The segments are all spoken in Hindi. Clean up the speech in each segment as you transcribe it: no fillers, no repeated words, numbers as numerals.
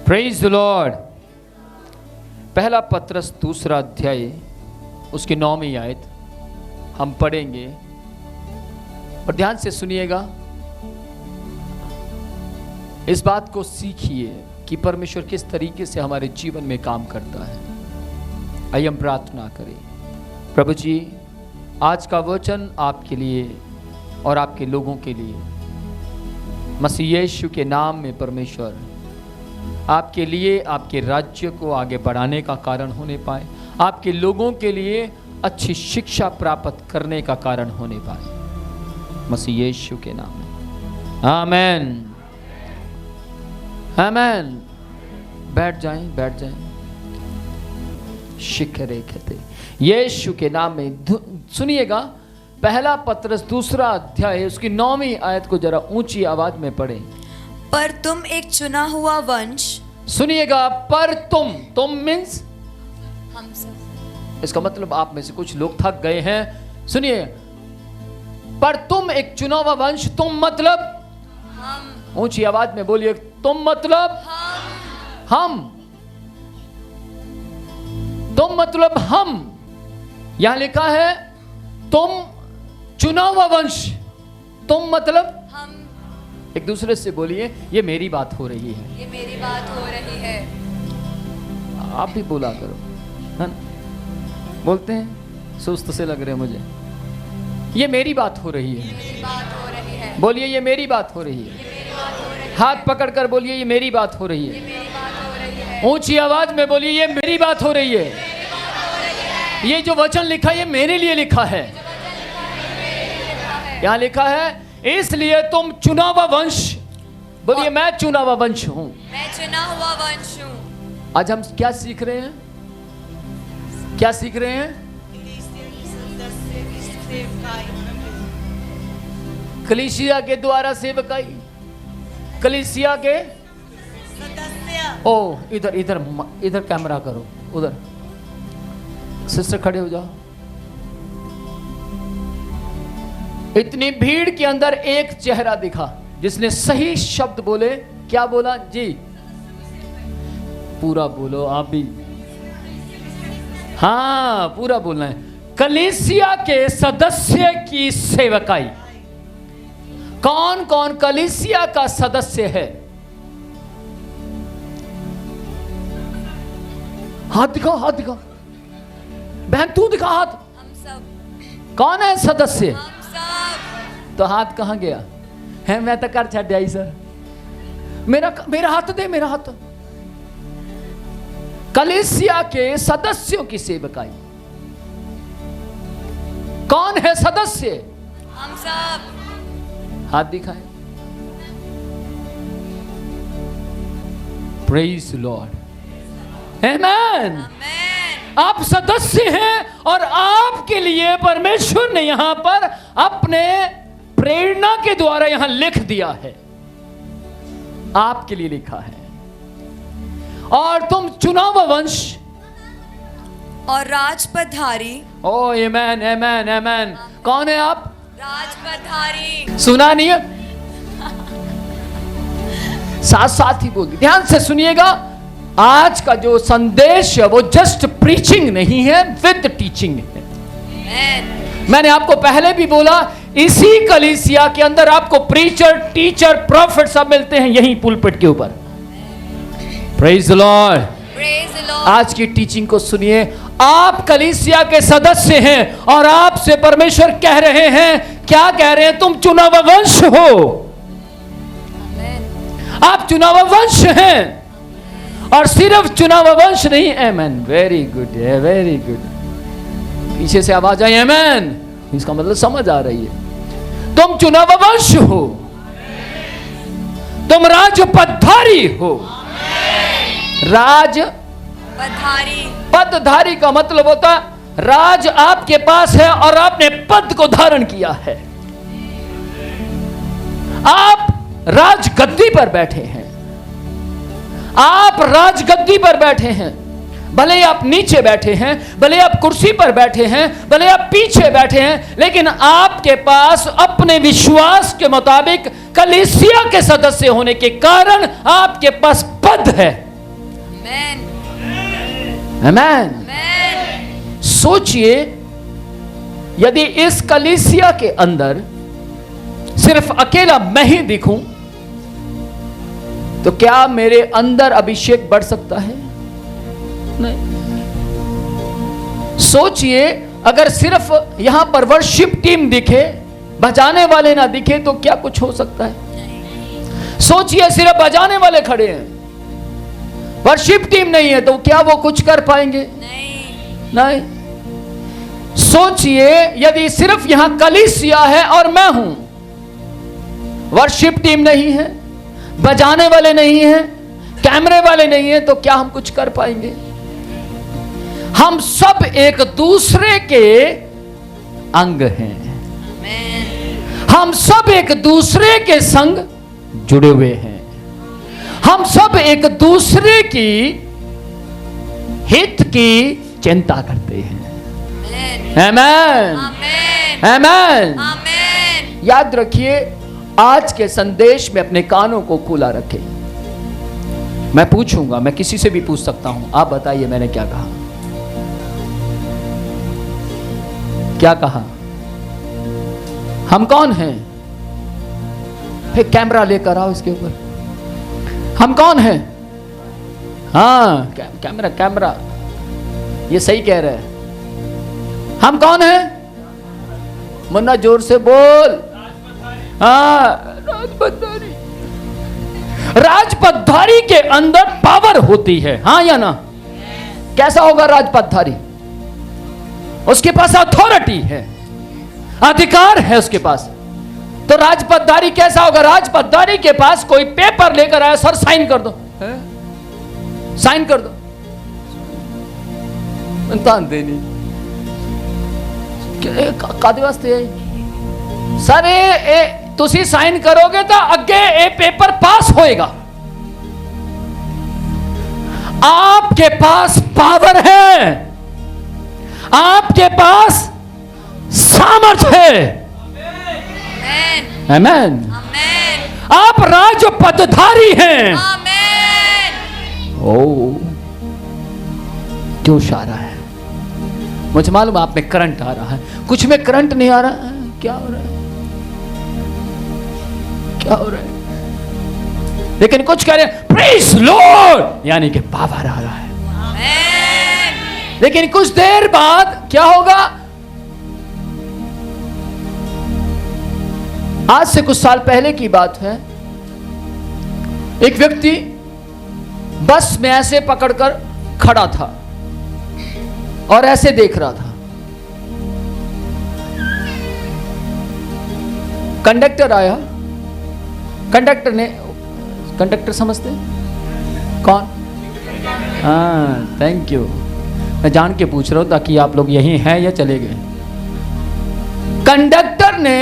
Praise the Lord. पहला पत्रस 2 अध्याय उसकी 9वीं आयत हम पढ़ेंगे और ध्यान से सुनिएगा। इस बात को सीखिए कि परमेश्वर किस तरीके से हमारे जीवन में काम करता है। आइए हम प्रार्थना करें। प्रभु जी, आज का वचन आपके लिए और आपके लोगों के लिए मसीह यीशु के नाम में परमेश्वर आपके लिए आपके राज्य को आगे बढ़ाने का कारण होने पाए, आपके लोगों के लिए अच्छी शिक्षा प्राप्त करने का कारण होने पाए, मसीह यीशु के नाम में आमेन आमेन। बैठ जाएं। शिखरे कहते यीशु के नाम में। सुनिएगा, पहला पत्रस 2 अध्याय उसकी 9वीं आयत को जरा ऊंची आवाज में पढ़ें। पर तुम एक चुना हुआ वंश। सुनिएगा, पर तुम मीन्स हम सब। इसका मतलब आप में से कुछ लोग थक गए हैं। सुनिए, पर तुम एक चुना हुआ वंश। तुम मतलब हम। ऊंची आवाज में बोलिए, तुम मतलब हम। तुम मतलब हम। यहां लिखा है तुम चुना हुआ वंश। तुम मतलब हम। एक दूसरे से बोलिए, ये मेरी बात हो रही है। ये मेरी बात हो रही है। आप भी बोला करो, है ना? बोलते हैं, सुस्त से लग रहे हैं मुझे। ये मेरी बात हो रही है। ये मेरी बात हो रही है। बोलिए, ये मेरी बात हो रही है। ये मेरी बात हो रही है। हाथ पकड़कर बोलिए, ये मेरी बात हो रही ये है। मेरी बात हो रही है। ऊंची आवाज में बोलिए, ये मेरी बात हो रही है। ये जो वचन लिखा है, ये मेरे लिए लिखा है। यहाँ लिखा है, इसलिए तुम चुना हुआ वंश। बोलिए, मैं चुना हुआ वंश हूं। मैं चुना हुआ वंश हूँ। आज हम क्या सीख रहे हैं? क्या सीख रहे हैं? कलीसिया के द्वारा सेवकाई, कलीसिया के ओ इधर कैमरा करो, उधर सिस्टर खड़े हो जाओ। इतनी भीड़ के अंदर एक चेहरा दिखा जिसने सही शब्द बोले। क्या बोला जी? पूरा बोलो आप भी। हाँ, पूरा बोलना है। कलीसिया के सदस्य की सेवकाई। कौन कौन कलीसिया का सदस्य है? हाथ दिखाओ, हाथ दिखाओ। बहन तू दिखा हाथ। हम सब। कौन है सदस्य? हम सब। तो हाथ कहां गया है? मैं तो कर छड़ आई सर। मेरा हाथ दे, मेरा हाथ। कलीसिया के सदस्यों की सेवकाई। कौन है सदस्य? हम सब। हाथ दिखाएं। प्रेज लॉर्ड, आमेन। आमेन। आप सदस्य हैं और आपके लिए परमेश्वर ने यहां पर अपने प्रेरणा के द्वारा यहां लिख दिया है। आपके लिए लिखा है। और तुम चुना हुआ वंश और राजपधारी। ओ आमेन आमेन आमेन। कौन है आप? राजपधारी। सुना नहीं है? साथ साथ ही बोल। ध्यान से सुनिएगा, आज का जो संदेश है वो जस्ट प्रीचिंग नहीं है, विद टीचिंग है। आमेन। मैंने आपको पहले भी बोला, इसी कलीसिया के अंदर आपको प्रीचर, टीचर, प्रॉफिट सब मिलते हैं यहीं पुलपिट के ऊपर। Praise the Lord. Praise the Lord. आज की टीचिंग को सुनिए। आप कलीसिया के सदस्य हैं और आपसे परमेश्वर कह रहे हैं, क्या कह रहे हैं? तुम चुना हुआ वंश हो। आमेन। आप चुना हुआ वंश हैं और सिर्फ चुना हुआ वंश नहीं। आमेन। वेरी गुड है, वेरी गुड। पीछे से आवाज आई आमेन, इसका मतलब समझ आ रही है। तुम चुना हुआ वंश हो, तुम राजपधारी हो। पधारी। पदधारी का मतलब होता राज आपके पास है और आपने पद को धारण किया है। आप राजगद्दी पर बैठे हैं। आप राजगद्दी पर बैठे हैं। भले ही आप नीचे बैठे हैं, भले ही आप कुर्सी पर बैठे हैं, भले ही आप पीछे बैठे हैं, लेकिन आपके पास अपने विश्वास के मुताबिक कलीसिया के सदस्य होने के कारण आपके पास पद है। Amen. आमेन। Amen. सोचिए, यदि इस कलीसिया के अंदर सिर्फ अकेला मैं ही दिखूं तो क्या मेरे अंदर अभिषेक बढ़ सकता है? नहीं। सोचिए, अगर सिर्फ यहां पर वर्शिप टीम दिखे, बजाने वाले ना दिखे तो क्या कुछ हो सकता है? सोचिए, सिर्फ बजाने वाले खड़े हैं, वर्शिप टीम नहीं है, तो क्या वो कुछ कर पाएंगे? नहीं। सोचिए, यदि सिर्फ यहां कलीसिया है और मैं हूं, वर्शिप टीम नहीं है, बजाने वाले नहीं हैं, कैमरे वाले नहीं हैं, तो क्या हम कुछ कर पाएंगे? हम सब एक दूसरे के अंग हैं। हम सब एक दूसरे के संग जुड़े हुए हैं। हम सब एक दूसरे की हित की चिंता करते हैं। आमेन, आमेन। याद रखिए, आज के संदेश में अपने कानों को खुला रखें। मैं पूछूंगा, मैं किसी से भी पूछ सकता हूं, आप बताइए मैंने क्या कहा? क्या कहा? हम कौन हैं? फिर कैमरा लेकर आओ इसके ऊपर। हम कौन हैं? हाँ, कैमरा ये सही कह रहे हैं। हम कौन हैं? मुन्ना जोर से बोल। हाँ, राजपथधारी। राजपथधारी के अंदर पावर होती है, हाँ या ना? कैसा होगा राजपथधारी? उसके पास अथॉरिटी है, अधिकार है उसके पास। तो राजपथधारी कैसा होगा? राजपथधारी के पास कोई पेपर लेकर आया, सर साइन कर दो, साइन कर दो, इंसान देनी कादे वास्ते है सर, तुसी साइन करोगे तो अगे ये पेपर पास होएगा। आपके पास पावर है, आपके पास सामर्थ्य है। आमेन। आप राजपथधारी हैं। ओ, जोश आ रहा है, मुझे मालूम आप में करंट आ रहा है, कुछ में करंट नहीं आ रहा है। क्या हो रहा है? क्या हो रहा है? लेकिन कुछ कह रहे हैं प्रेज़ लॉर्ड, यानी कि पावर आ रहा है। लेकिन कुछ देर बाद क्या होगा? आज से कुछ साल पहले की बात है, एक व्यक्ति बस में ऐसे पकड़कर खड़ा था और ऐसे देख रहा था। कंडक्टर आया, कंडक्टर ने, कंडक्टर समझते कौन? हाँ, थैंक यू, मैं जान के पूछ रहा हूं ताकि आप लोग यहीं हैं या चले गए। कंडक्टर ने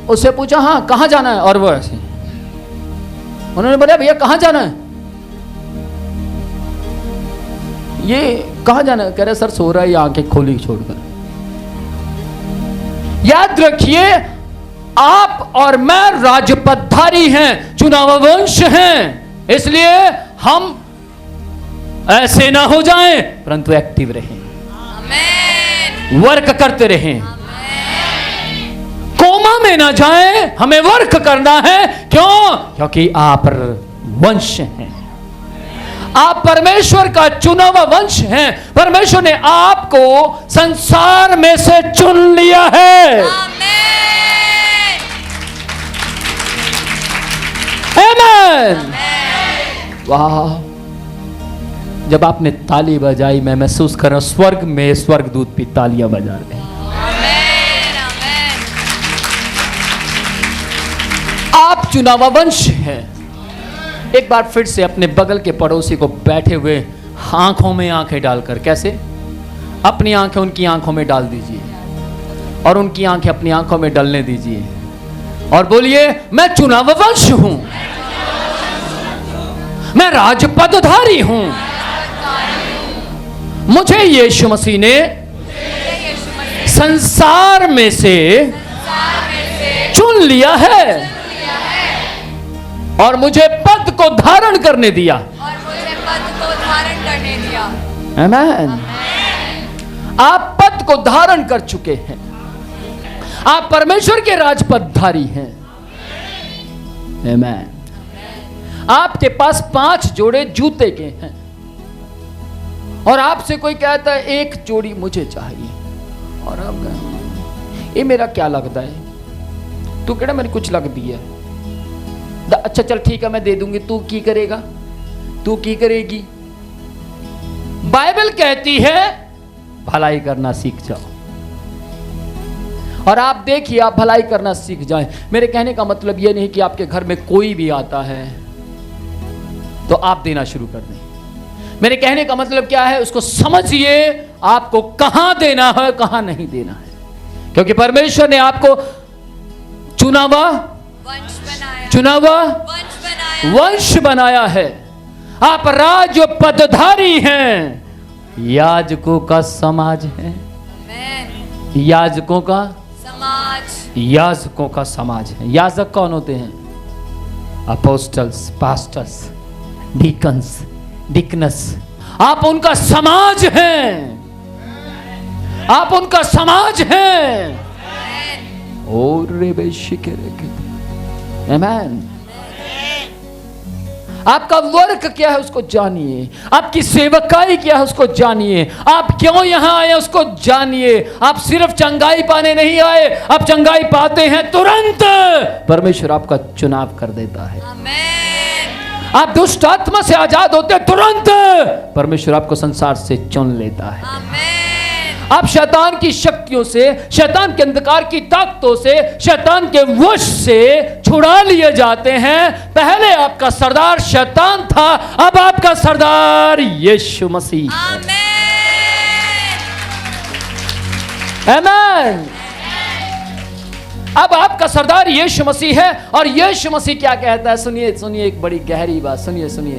उससे पूछा, हाँ कहां जाना है? और वो ऐसे, उन्होंने बोला भैया कहां जाना है? ये कहां जाना है? कह रहे सर सो रहा है, ये आंखें खोली छोड़कर। याद रखिए, आप और मैं राजपथधारी हैं, चुनाव वंश हैं, इसलिए हम ऐसे ना हो जाएं, परंतु एक्टिव रहें, वर्क करते रहें, कोमा में ना जाएं, हमें वर्क करना है। क्यों? क्योंकि आप वंश हैं, आप परमेश्वर का चुना हुआ वंश हैं। परमेश्वर ने आपको संसार में से चुन लिया है। आमेन। वाह, जब आपने ताली बजाई, मैं महसूस कर रहा हूं स्वर्ग में स्वर्गदूत भी तालियां बजा रहे हैं। आप चुनावा वंश हैं। एक बार फिर से अपने बगल के पड़ोसी को बैठे हुए आंखों में आंखें डालकर, कैसे? अपनी आंखें उनकी आंखों में डाल दीजिए और उनकी आंखें अपनी आंखों में डालने दीजिए और बोलिए, मैं चुनाव वंश हूं, मैं राजपथधारी हूं, मुझे यीशु मसीह ने संसार में से चुन लिया है और मुझे पद को धारण करने दिया। को धारण करने दिया। आमेन। आप पद को धारण कर चुके हैं। आप परमेश्वर के राजपदधारी हैं। आमेन। आपके पास 5 जोड़े जूते के हैं और आपसे कोई कहता है 1 जोड़ी मुझे चाहिए, और आप ये मेरा क्या लगता है, तू कहना मैंने कुछ लग दिया। अच्छा चल ठीक है मैं दे दूंगी, तू की करेगा, तू की करेगी। बाइबल कहती है भलाई करना सीख जाओ, और आप देखिए आप भलाई करना सीख जाएं। मेरे कहने का मतलब यह नहीं कि आपके घर में कोई भी आता है तो आप देना शुरू कर दें। मेरे कहने का मतलब क्या है, उसको समझिए आपको कहां देना है कहां नहीं देना है, क्योंकि परमेश्वर ने आपको चुना हुआ वंश बनाया, चुना हुआ वंश बनाया, वंश बनाया है। आप राज पदधारी हैं, याजकों का समाज है। आमेन। याजकों का समाज, याजकों का समाज है। याजक कौन होते हैं? Apostles, pastors, deacons, deacons. आप उनका समाज हैं, आप उनका समाज हैं। और आमेन। आपका वर्क क्या है उसको जानिए, आपकी सेवकाई क्या है उसको जानिए, आप क्यों यहां आए उसको जानिए। आप सिर्फ चंगाई पाने नहीं आए, आप चंगाई पाते हैं तुरंत परमेश्वर आपका चुनाव कर देता है। आमेन। आप दुष्ट आत्मा से आजाद होते हैं तुरंत परमेश्वर आपको संसार से चुन लेता है। आमेन। आप शैतान की शक्तियों से, शैतान के अंधकार की ताकतों से, शैतान के वश से छुड़ा लिए जाते हैं। पहले आपका सरदार शैतान था, अब आपका सरदार यीशु मसीह। आमेन। अब आपका सरदार यीशु मसीह है, और यीशु मसीह क्या कहता है? सुनिए सुनिए, एक बड़ी गहरी बात सुनिए सुनिए।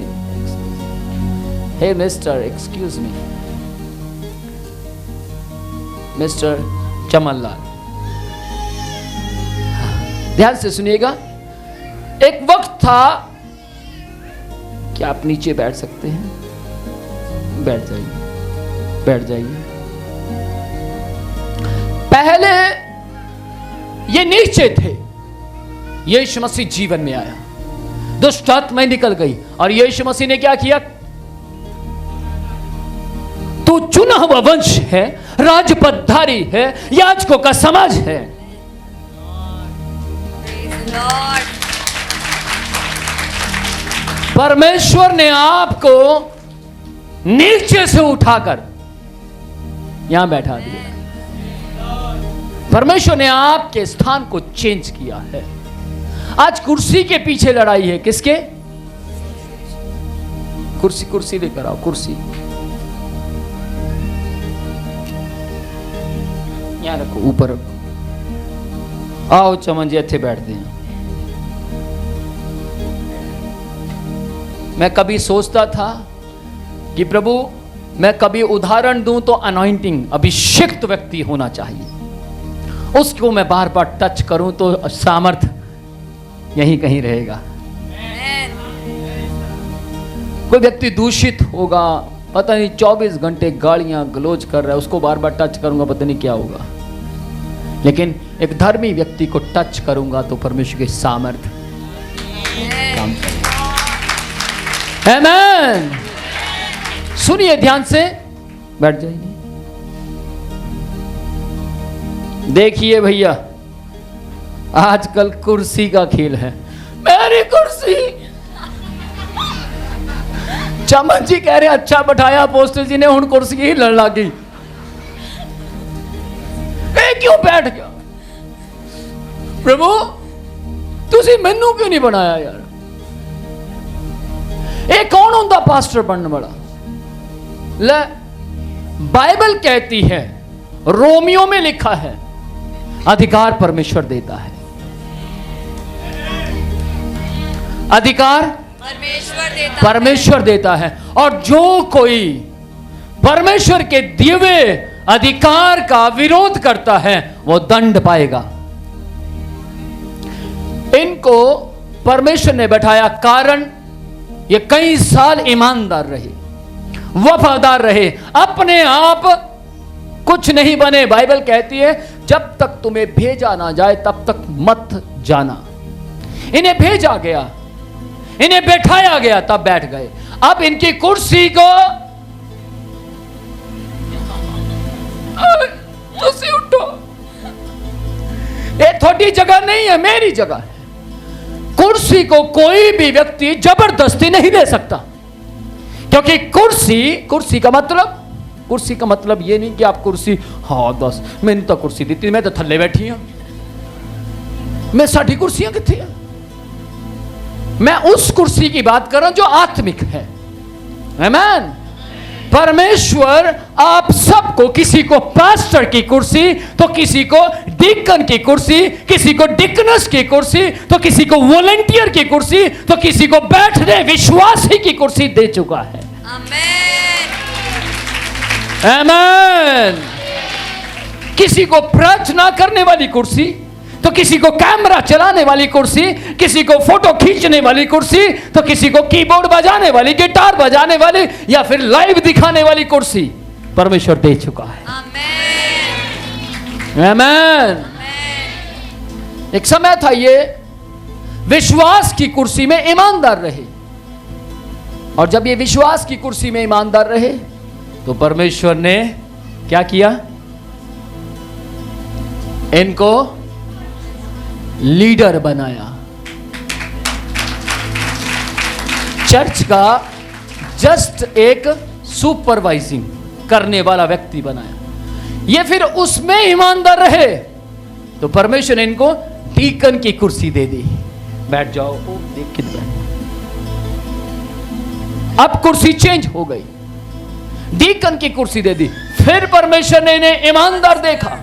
Hey mister, excuse me, mister Chamanlal, ध्यान से सुनिएगा। एक वक्त था, क्या आप नीचे बैठ सकते हैं? बैठ जाइए, बैठ जाइए। पहले ये नीचे थे, यीशु मसीह जीवन में आया, दुष्ट आत्माएं निकल गई, और यीशु मसीह ने क्या किया? तो चुना हुआ वंश है, राजपदधारी है, याजकों का समाज है। परमेश्वर ने आपको नीचे से उठाकर यहां बैठा दिया। परमेश्वर ने आपके स्थान को चेंज किया है। आज कुर्सी के पीछे लड़ाई है, किसके? कुर्सी, कुर्सी लेकर आओ, कुर्सी यहाँ रखो, ऊपर रखो। आओ चमन जी, अच्छे बैठते हैं। मैं कभी सोचता था कि प्रभु मैं कभी उदाहरण दूं तो अनॉइंटिंग, अभिषिक्त व्यक्ति होना चाहिए, उसको मैं बार बार टच करूं तो सामर्थ यहीं कहीं रहेगा। कोई व्यक्ति दूषित होगा, पता नहीं 24 घंटे गालियां गलोच कर रहा है, उसको बार बार टच करूंगा पता नहीं क्या होगा, लेकिन एक धर्मी व्यक्ति को टच करूंगा तो परमेश्वर के सामर्थ काम करेगा। आमेन। सुनिए ध्यान से, बैठ जाइए। देखिए भैया, आजकल कुर्सी का खेल है। मेरी कुर्सी, चमन जी कह रहे अच्छा बैठाया अपोस्टल जी ने, हुण कुर्सी ही लड़ लगी, क्यों बैठ गया? प्रभु तुसी मैनू क्यों नहीं बनाया यार? एक कौन होंदा पास्टर बनने वाला? ले, बाइबल कहती है, रोमियो में लिखा है, अधिकार परमेश्वर देता है। अधिकार परमेश्वर देता है, और जो कोई परमेश्वर के दिए हुए अधिकार का विरोध करता है वो दंड पाएगा। इनको परमेश्वर ने बैठाया, कारण ये कई साल ईमानदार रहे। वफादार रहे, अपने आप कुछ नहीं बने। बाइबल कहती है जब तक तुम्हें भेजा ना जाए तब तक मत जाना। इन्हें भेजा गया, इन्हें बैठाया गया, तब बैठ गए। अब इनकी कुर्सी को तुसी उठो, ये थोड़ी जगह नहीं है, मेरी जगह है। कुर्सी को कोई भी व्यक्ति जबरदस्ती नहीं ले सकता, क्योंकि कुर्सी का मतलब ये नहीं कि आप कुर्सी, हाँ बस मैंने तो कुर्सी दी थी, मैं तो थल्ले बैठी हूं, मैं साड़ी कुर्सियां कितनी हैं। मैं उस कुर्सी की बात कर रहा हूं जो आत्मिक है। आमीन। परमेश्वर आप सबको, किसी को पास्टर की कुर्सी, तो किसी को डिकन की कुर्सी, किसी को डिकनस की कुर्सी, तो किसी को वॉलंटियर की कुर्सी, तो किसी को बैठने विश्वासी की कुर्सी दे चुका है। आमेन। आमेन। किसी को प्रार्थना करने वाली कुर्सी, तो किसी को कैमरा चलाने वाली कुर्सी, किसी को फोटो खींचने वाली कुर्सी, तो किसी को कीबोर्ड बजाने वाली, गिटार बजाने वाली, या फिर लाइव दिखाने वाली कुर्सी परमेश्वर दे चुका है। आमेन। आमेन। एक समय था ये विश्वास की कुर्सी में ईमानदार रहे, और जब ये विश्वास की कुर्सी में ईमानदार रहे तो परमेश्वर ने क्या किया? इनको लीडर बनाया, चर्च का जस्ट एक सुपरवाइजिंग करने वाला व्यक्ति बनाया। ये फिर उसमें ईमानदार रहे तो परमेश्वर ने इनको डीकन की कुर्सी दे दी। बैठ जाओ, ओ देख कितना। अब कुर्सी चेंज हो गई, डीकन की कुर्सी दे दी। फिर परमेश्वर ने इन्हें ईमानदार देखा,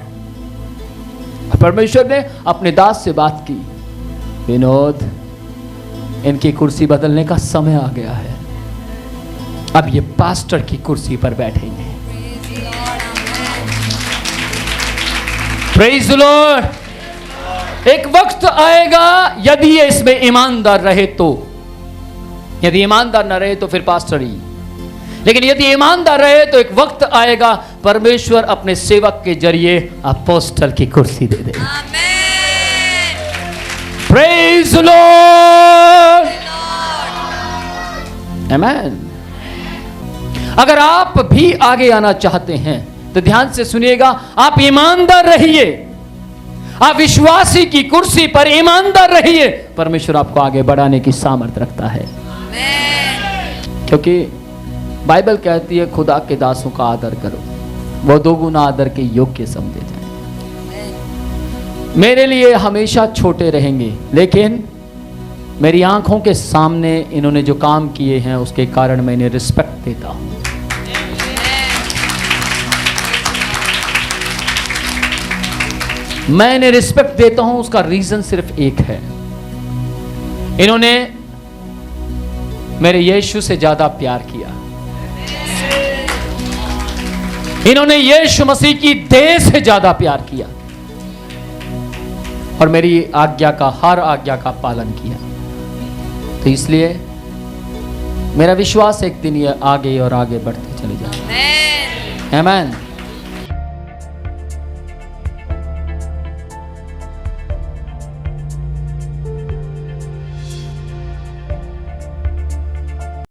परमेश्वर ने अपने दास से बात की, विनोद इनकी कुर्सी बदलने का समय आ गया है, अब ये पास्टर की कुर्सी पर बैठेंगे। Praise the Lord. एक वक्त आएगा, यदि ये इसमें ईमानदार रहे तो, यदि ईमानदार न रहे तो फिर पास्टर ही, लेकिन यदि ईमानदार रहे तो एक वक्त आएगा परमेश्वर अपने सेवक के जरिए अपोस्टल की कुर्सी दे दे। Praise the Lord. आमेन। अगर आप भी आगे आना चाहते हैं तो ध्यान से सुनिएगा, आप ईमानदार रहिए, आप विश्वासी की कुर्सी पर ईमानदार रहिए, परमेश्वर आपको आगे बढ़ाने की सामर्थ्य रखता है। क्योंकि बाइबल कहती है खुदा के दासों का आदर करो, वो दोगुना आदर के योग्य समझे जाए। मेरे लिए हमेशा छोटे रहेंगे, लेकिन मेरी आंखों के सामने इन्होंने जो काम किए हैं उसके कारण मैं इन्हें रिस्पेक्ट देता हूं। मैं इन्हें रिस्पेक्ट देता हूं, उसका रीजन सिर्फ एक है, इन्होंने मेरे यीशु से ज्यादा प्यार किया, इन्होंने यीशु मसीह की देह से ज्यादा प्यार किया और मेरी आज्ञा का, हर आज्ञा का पालन किया। तो इसलिए मेरा विश्वास एक दिन ये आगे और आगे बढ़ते चले जाए। आमीन।